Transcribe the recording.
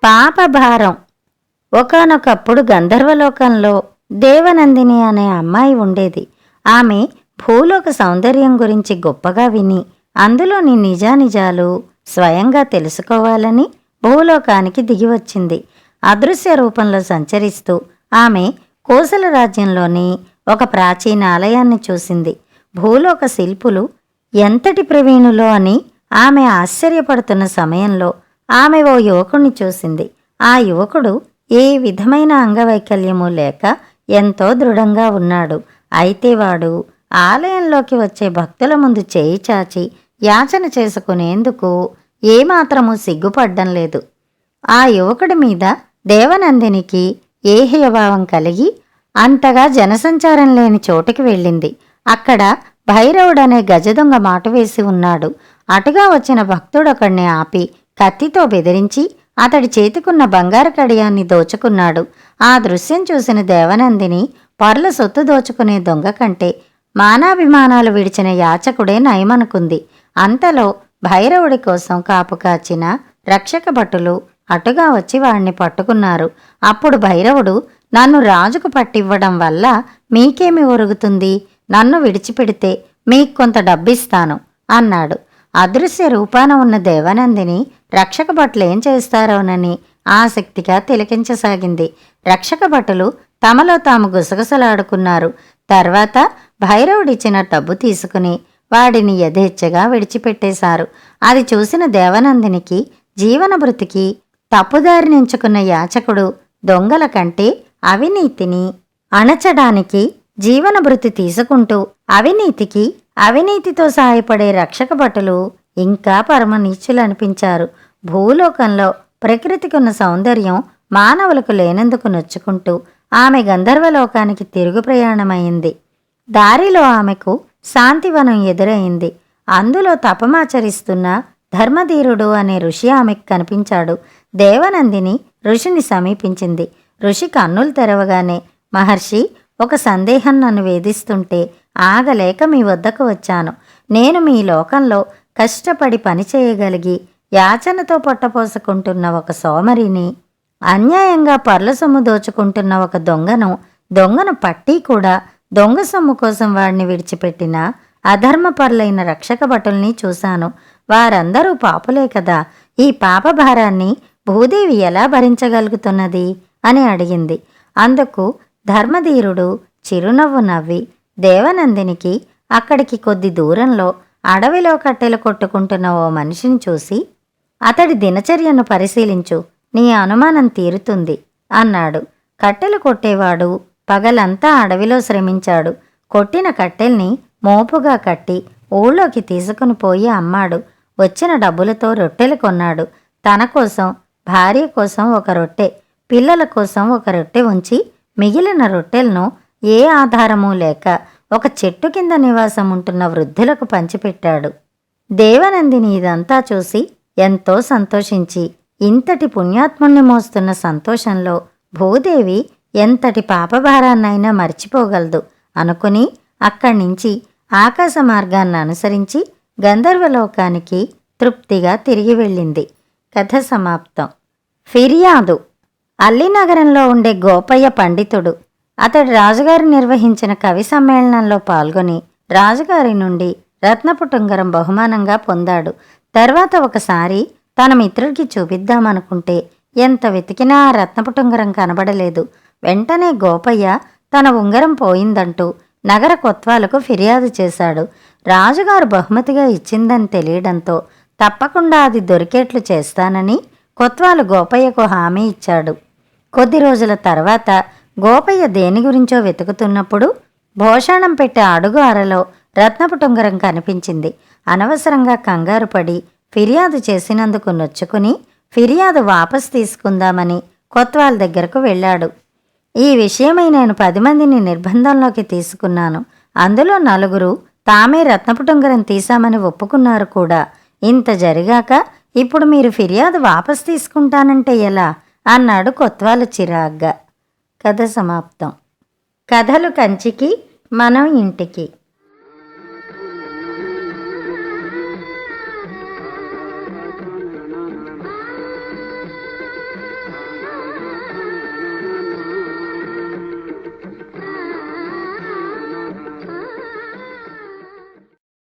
పాపభారం. ఒకానొకప్పుడు గంధర్వలోకంలో దేవనందిని అనే అమ్మాయి ఉండేది. ఆమె భూలోక సౌందర్యం గురించి గొప్పగా విని అందులోని నిజానిజాలు స్వయంగా తెలుసుకోవాలని భూలోకానికి దిగివచ్చింది. అదృశ్య రూపంలో సంచరిస్తూ ఆమె కోసల రాజ్యంలోని ఒక ప్రాచీన ఆలయాన్ని చూసింది. భూలోక శిల్పులు ఎంతటి ప్రవీణులో అని ఆమె ఆశ్చర్యపడుతున్న సమయంలో ఆమె ఓ యువకుణ్ణి చూసింది. ఆ యువకుడు ఏ విధమైన అంగవైకల్యమూ లేక ఎంతో దృఢంగా ఉన్నాడు. అయితే వాడు ఆలయంలోకి వచ్చే భక్తుల ముందు చేయి చాచి యాచన చేసుకునేందుకు ఏమాత్రమూ సిగ్గుపడ్డం లేదు. ఆ యువకుడి మీద దేవనందినికి ఏహ్యభావం కలిగి అంతగా జనసంచారం లేని చోటుకి వెళ్ళింది. అక్కడ భైరవుడనే గజదొంగ మాటు వేసి ఉన్నాడు. అటుగా వచ్చిన భక్తుడొకడిని ఆపి కత్తితో బెదిరించి అతడి చేతికున్న బంగారు కడియాన్ని దోచుకున్నాడు. ఆ దృశ్యం చూసిన దేవనందిని పర్ల సొత్తు దోచుకునే దొంగ కంటే మానాభిమానాలు విడిచిన యాచకుడే నయమనుకుంది. అంతలో భైరవుడి కోసం కాపు కాచిన రక్షక భటులు అటుగా వచ్చి వాడిని పట్టుకున్నారు. అప్పుడు భైరవుడు, నన్ను రాజుకు పట్టివ్వడం వల్ల మీకేమి ఒరుగుతుంది? నన్ను విడిచిపెడితే మీకు కొంత డబ్బిస్తాను అన్నాడు. అదృశ్య రూపాన ఉన్న దేవనందిని రక్షక భటులు ఏం చేస్తారోనని ఆసక్తిగా తిలకించసాగింది. రక్షక భటులు తమలో తాము గుసగుసలాడుకున్నారు. తర్వాత భైరవుడిచ్చిన డబ్బు తీసుకుని వాడిని యథేచ్ఛగా విడిచిపెట్టేశారు. అది చూసిన దేవనందినికి జీవన భృతికి తప్పుదారినించుకున్న యాచకుడు దొంగల కంటే అవినీతిని అణచడానికి జీవన భృతి తీసుకుంటూ అవినీతితో సాయపడే రక్షక భటులు ఇంకా పరమనీచులనిపించారు. భూలోకంలో ప్రకృతికున్న సౌందర్యం మానవులకు లేనందుకు నొచ్చుకుంటూ ఆమె గంధర్వలోకానికి తిరుగు ప్రయాణమైంది. దారిలో ఆమెకు శాంతివనం ఎదురైంది. అందులో తపమాచరిస్తున్న ధర్మధీరుడు అనే ఋషి ఆమెకు కనిపించాడు. దేవనందిని ఋషిని సమీపించింది. ఋషి కన్నులు తెరవగానే, మహర్షి, ఒక సందేహం నన్ను వేధిస్తుంటే ఆగలేక మీ వద్దకు వచ్చాను. నేను మీ లోకంలో కష్టపడి పనిచేయగలిగి యాచనతో పొట్టపోసుకుంటున్న ఒక సోమరిని, అన్యాయంగా పర్ల సొమ్ము దోచుకుంటున్న ఒక దొంగను పట్టి కూడా దొంగ సొమ్ము కోసం వాడిని విడిచిపెట్టిన అధర్మపరులైన రక్షక భటుల్ని చూశాను. వారందరూ పాపులే కదా. ఈ పాపభారాన్ని భూదేవి ఎలా భరించగలుగుతున్నది అని అడిగింది. అందుకు ధర్మధీరుడు చిరునవ్వు నవ్వి దేవనందినికి అక్కడికి కొద్ది దూరంలో అడవిలో కట్టెలు కొట్టుకుంటున్న ఓ మనిషిని చూసి, అతడి దినచర్యను పరిశీలించు, నీ అనుమానం తీరుతుంది అన్నాడు. కట్టెలు కొట్టేవాడు పగలంతా అడవిలో శ్రమించాడు. కొట్టిన కట్టెల్ని మోపుగా కట్టి ఊళ్ళోకి తీసుకుని పోయి అమ్మాడు. వచ్చిన డబ్బులతో రొట్టెలు కొన్నాడు. తన కోసం, భార్య కోసం ఒక రొట్టె, పిల్లల కోసం ఒక రొట్టె ఉంచి మిగిలిన రొట్టెలను ఏ ఆధారమూ లేక ఒక చెట్టు కింద నివాసం ఉంటున్న వృద్ధులకు పంచిపెట్టాడు. దేవనందిని ఇదంతా చూసి ఎంతో సంతోషించి, ఇంతటి పుణ్యాత్ముణ్ణి మోస్తున్న సంతోషంలో భూదేవి ఎంతటి పాపభారాన్నైనా మర్చిపోగలదు అనుకుని అక్కడ్నించి ఆకాశ మార్గాన్ని అనుసరించి గంధర్వలోకానికి తృప్తిగా తిరిగి వెళ్ళింది. కథ సమాప్తం. ఫిర్యాదు. అల్లినగరంలో ఉండే గోపయ్య పండితుడు. అతడు రాజుగారు నిర్వహించిన కవి సమ్మేళనంలో పాల్గొని రాజుగారి నుండి రత్నపుటుంగరం బహుమానంగా పొందాడు. తర్వాత ఒకసారి తన మిత్రుడికి చూపిద్దామనుకుంటే ఎంత వెతికినా ఆ రత్నపుటుంగరం కనబడలేదు. వెంటనే గోపయ్య తన ఉంగరం పోయిందంటూ నగర కొత్వాలకు ఫిర్యాదు చేశాడు. రాజుగారు బహుమతిగా ఇచ్చిందని తెలియడంతో తప్పకుండా అది దొరికేట్లు చేస్తానని కొత్వాలు గోపయ్యకు హామీ ఇచ్చాడు. కొద్ది రోజుల తర్వాత గోపయ్య దేని గురించో వెతుకుతున్నప్పుడు భోషాణం పెట్టే అడుగు అరలో రత్నపుటుంగరం కనిపించింది. అనవసరంగా కంగారు పడి ఫిర్యాదు చేసినందుకు నొచ్చుకుని ఫిర్యాదు వాపసు తీసుకుందామని కొత్వాల్ దగ్గరకు వెళ్ళాడు. ఈ విషయమై నేను 10 మందిని నిర్బంధంలోకి తీసుకున్నాను. అందులో 4 తామే రత్నపుటుంగరం తీశామని ఒప్పుకున్నారు కూడా. ఇంత జరిగాక ఇప్పుడు మీరు ఫిర్యాదు వాపసు తీసుకుంటానంటే ఎలా అన్నాడు కొత్వాలు చిరాగ్గా. కథ సమాప్తం. కథలు కంచికి, మనం ఇంటికి.